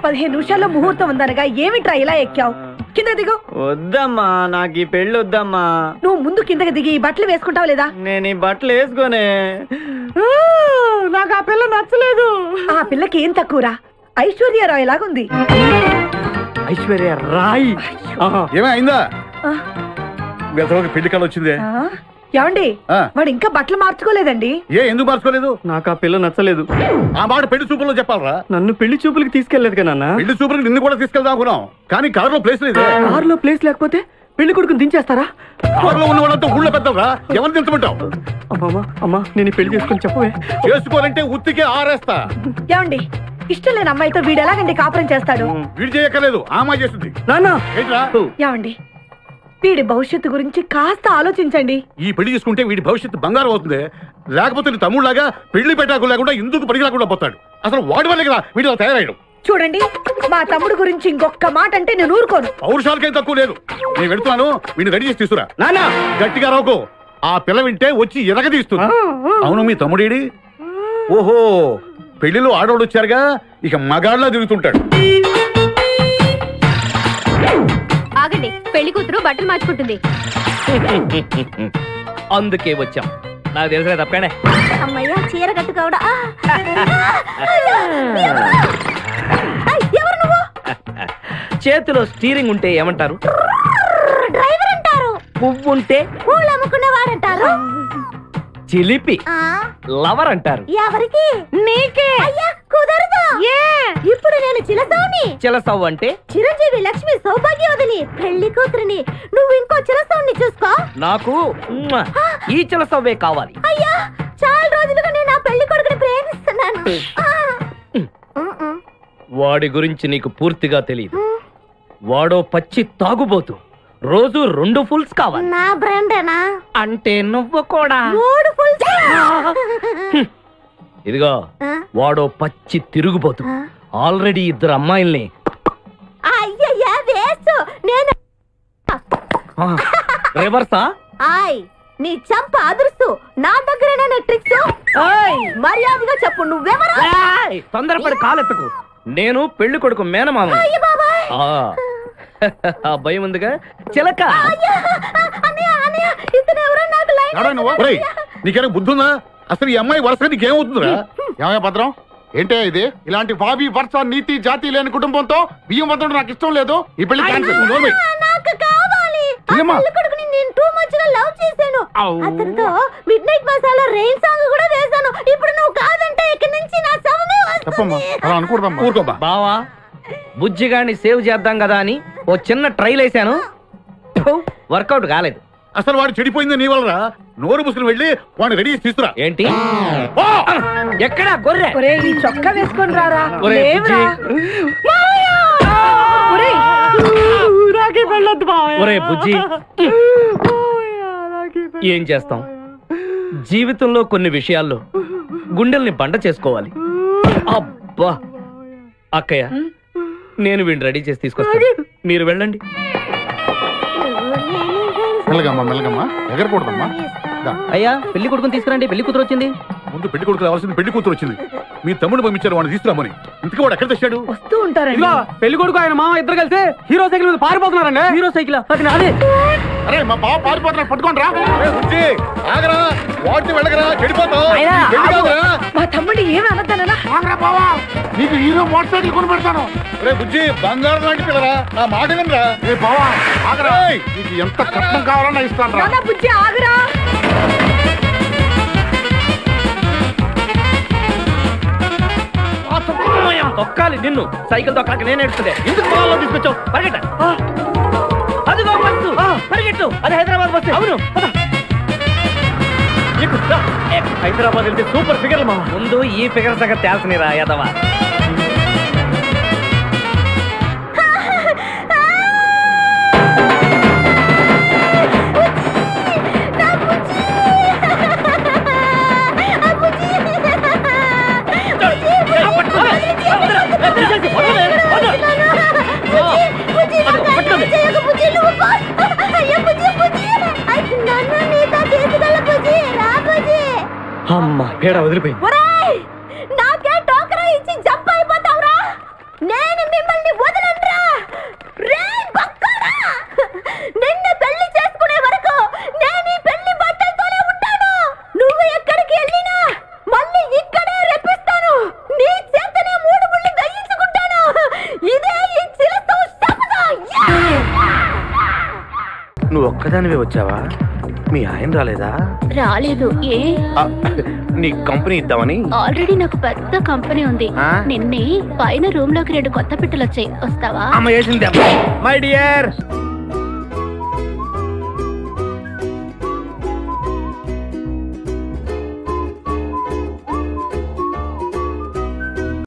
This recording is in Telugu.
15 నిమిషాల్లో ముహూర్తం ఉందనగా ఏమిట్రా ఇలా ఎక్కావు? కింద దిగు. వద్దమ్మా, నాకు ఈ పెళ్లి వద్దమ్మా. నువ్వు ముందు కిందకి దిగి ఈ బట్టలు వేసుకుంటావు లేదా? నేను ఈ బట్టలు వేసుకోనే. నాకు ఆ పిల్ల నచ్చలేదు. ఆ పిల్లకి ఏం తక్కువరా? ఐశ్వర్యరాయ్ లాగుంది. ఐశ్వర్యరాయ్ ఏమైందా? పెళ్లి కాలం వచ్చిందే. ఏమండి, వాడు ఇంకా బట్టలు మార్చుకోలేదండి. ఎందుకు మార్చుకోలేదు? నాకు ఆ పిల్ల నచ్చలేదు. ఆ మాట పెళ్లి చూపుల్లో చెప్పాలరా. నన్ను పెళ్లి చూపులకి తీసుకెళ్లేదు కదా నాన్న. పెళ్లి చూపులకి నిన్ను కూడా తీసుకెళ్దాం అనుకున్నాం, కానీ కారులో ప్లేస్ లేదు. కారులో ప్లేస్ లేకపోతే పెళ్లి కొడుకుని దించేస్తారా? కారులో ఉన్న వాళ్ళంతా ఊళ్ళో పెద్దరా, ఎవరు దించమంటావు? అమ్మా నేను పెళ్లి చేసుకుని చెప్పవే. చేసుకోవాలంటే ఉత్తికే ఆరేస్తా. ఏమండి, ఇష్టం లేని అమ్మాయితో వీడు ఎలాగండి కాపురం చేస్తాడు? వీడు చేయక్కర్లేదు, ఆ అమ్మాయి చేస్తుంది. నాన్న ఏమండి, వీడి భవిష్యత్తు గురించి కాస్త ఆలోచించండి. ఈ పెళ్లి చేసుకుంటే వీడి భవిష్యత్తు బంగారం అవుతుంది. లేకపోతే నీ తమ్ముళ్లాగా పెళ్లి పెట్టాకు లేకుండా ఇందుకు పడికి లేకుండా పోతాడు. అసలు వాడి వల్లే కదా వీడిలో తయారయ్యడం. చూడండి, మా తమ్ముడు గురించి ఇంకొక మాట అంటే నేను ఊరుకోను. పౌరుషాలకేం తక్కువ లేదు. నేను వెళ్తున్నాను, వీడిని రెడీ చేసి తీసుకురా. నాన్న గట్టిగా రావుకో, ఆ పిల్ల వింటే వచ్చి ఎరగదీస్తుంది. అవును, మీ తమ్ముడేడి? ఓహో, పెళ్లిలో ఆడవాడు వచ్చారుగా, ఇక మగాళ్ళ తిరుగుతుంటాడు. ఆగండి, పెళ్లి కూతురు బట్టలు మార్చుకుంటుంది. అందుకే వచ్చాం. నాకు తెలుసు తప్పకండి. అమ్మయ్య, చీర కట్టుకోవడా? ఎవరు నువ్వు? చేతిలో స్టీరింగ్ ఉంటే ఏమంటారు? డ్రైవర్ అంటారు. పువ్వు ఉంటే పూలు అమ్ముకునేవాడంటారు. చిలిపి లవర్ అంటారు. ఎవరికి? నీకే. అయ్యా కుదరదు. ఇప్పుడు నేను చిలసౌని. చిలసౌ అంటే చిరంజీవి లక్ష్మి సౌభాగ్యవతిని, పెళ్లి కూతురిని. నువ్వు ఇంకో చిలసౌని చూసుకో. నాకు ఈ చిలసౌవే కావాలి. అయ్యా, చాలా రోజులుగా నేను ఆ పెళ్లి కొడుకుని ప్రేమిస్తున్నాను. వాడి గురించి నీకు పూర్తిగా తెలియదు. వాడో పచ్చి తాగుబోతు. రోజు 2 ఫుల్స్ కావాలి. నా బ్రాండేనా? అంటే నువ్వు కూడా 3 ఫుల్స్. ఇదిగో, వాడో పచ్చి తిరుగుబోతు. ఆల్రెడీ 2 అమ్మాయిల్ని. అయ్యయ్యా, వేస్ట్. నేను రివర్సా? నీ చంప అదురుస్తూ నా దగ్గరేనా ట్రిక్స్? మర్యాదగా చెప్పు, నువ్వెవరు? తొందరపడి కాలెత్తకు. నేను పెళ్లి కొడుకు మేనమామ. ఆ భయం ఉందిగా చిలక. నీకేనా బుద్ధుందా? అసలు ఈ అమ్మాయి వరుస నీకేమవుతుందిరా? ఏమయ్య భద్రం, ఏంటే ఇది? ఇలాంటి బాబీ వరుస నీతి జాతి లేని కుటుంబంతో బియ్యం వద్దడం నాకు ఇష్టం లేదు. ఈ పెళ్లి క్యాన్సిల్. నాకు కావాలి. పెళ్లి కొడుకుని నేను టూ మచ్ గా లవ్ చేశాను. అతనితో mid night masala rain song కూడా వేశాను. ఇప్పుడు నువ్వు కాదంటే ఇక్కడి నుంచి నా శవమే వస్తుంది. అలా అనుకోడమ్మా, ఊరుకోబా. బావా, బుజ్జిగాన్ని సేవ్ చేద్దాం కదా అని ఓ చిన్న ట్రైల్ వేసాను, వర్కౌట్ కాలేదు. అసలు వాడు చెడిపోయింది నీ వల్ల. నోరు ముసులు వెళ్ళి వాడిని రెడీ చేసి తీసుకురా. ఏంటి? ఎక్కడా గొర్రె? ఈ చొక్కా వేసుకొని రారా. ఒరే బుజ్జి, ఏం చేస్తాం? జీవితంలో కొన్ని విషయాల్లో గుండెల్ని బండ చేసుకోవాలి. అబ్బా, అక్కయ్య, నేను వీడిని రెడీ చేసి తీసుకొస్తాను, మీరు వెళ్ళండి. మెల్లగమ్మా, మెల్లగమ్మా, ఎగరకూడదమ్మా. అయ్యా, పెళ్లి కొడుకుని తీసుకురండి, పెళ్లి కూతురు వచ్చింది. ముందు పెళ్లి కొడుకు రావాల్సింది, పెళ్లి కూతురు వచ్చింది. మీ తమ్ముడు పంపించారు వాడిని తీసుకురామని. ఇంతకీ వాడు ఎక్కడ తెచ్చాడు? వస్తూ ఉంటారండి. పెళ్లి కొడుకు ఆయన మామ ఇద్దరు కలిసి హీరో సైకిల్ మీద పారిపోతున్నారండి. హీరో సైకిల్ అది నాదే. అరే, మా బావ పారిపోతున్నాడు, పట్టుకోండి రా. ఆగరా, వాటిని వెళ్ళగరా, చెడిపోతావు. మా తమ్ముడు ఏమి అనద్దనా? నీకు హీరో మోటార్ సైకిల్ కొని పెడతాను. రే బుజ్జి, బంగారం లాంటి పిల్లరా, నా మాట వినరా. రే బావా, ఆగరా. నీకు ఎంత కట్నం కావాలన్నా ఇస్తాను రా. బుజ్జి ఆగరా. తొక్కాలి నిన్ను. సైకిల్ తొక్కడానికి నేను ఎడుతుండే. ఎందుకు పొలంలో తీసుకొచ్చావు? పరిగెట్ట. అదిగో బస్సు, పరిగెట్టు. అది హైదరాబాద్ బస్సు. అవును, హైదరాబాద్ వెళ్తే సూపర్ ఫిగర్ మా. ముందు ఈ ఫిగర్ సగం తేల్చనిరా యాదవా. అమ్మా, పేడ వదిలిపోయింది. నాకే టోకరా ఇచ్చి జంప్ అయిపోతావురా. నేను నువ్వు ఒక్కదానివే వచ్చావా? మీ ఆయన రాలేదా? రాలేదు. ఏ? నీ కంపెనీ ఇద్దామని. ఆల్రెడీ నాకు పెద్ద కంపెనీ ఉంది. నిన్నే పైన రూమ్ లోకి 2 కొత్త పిట్టలు వచ్చాయి, వస్తావా? My dear,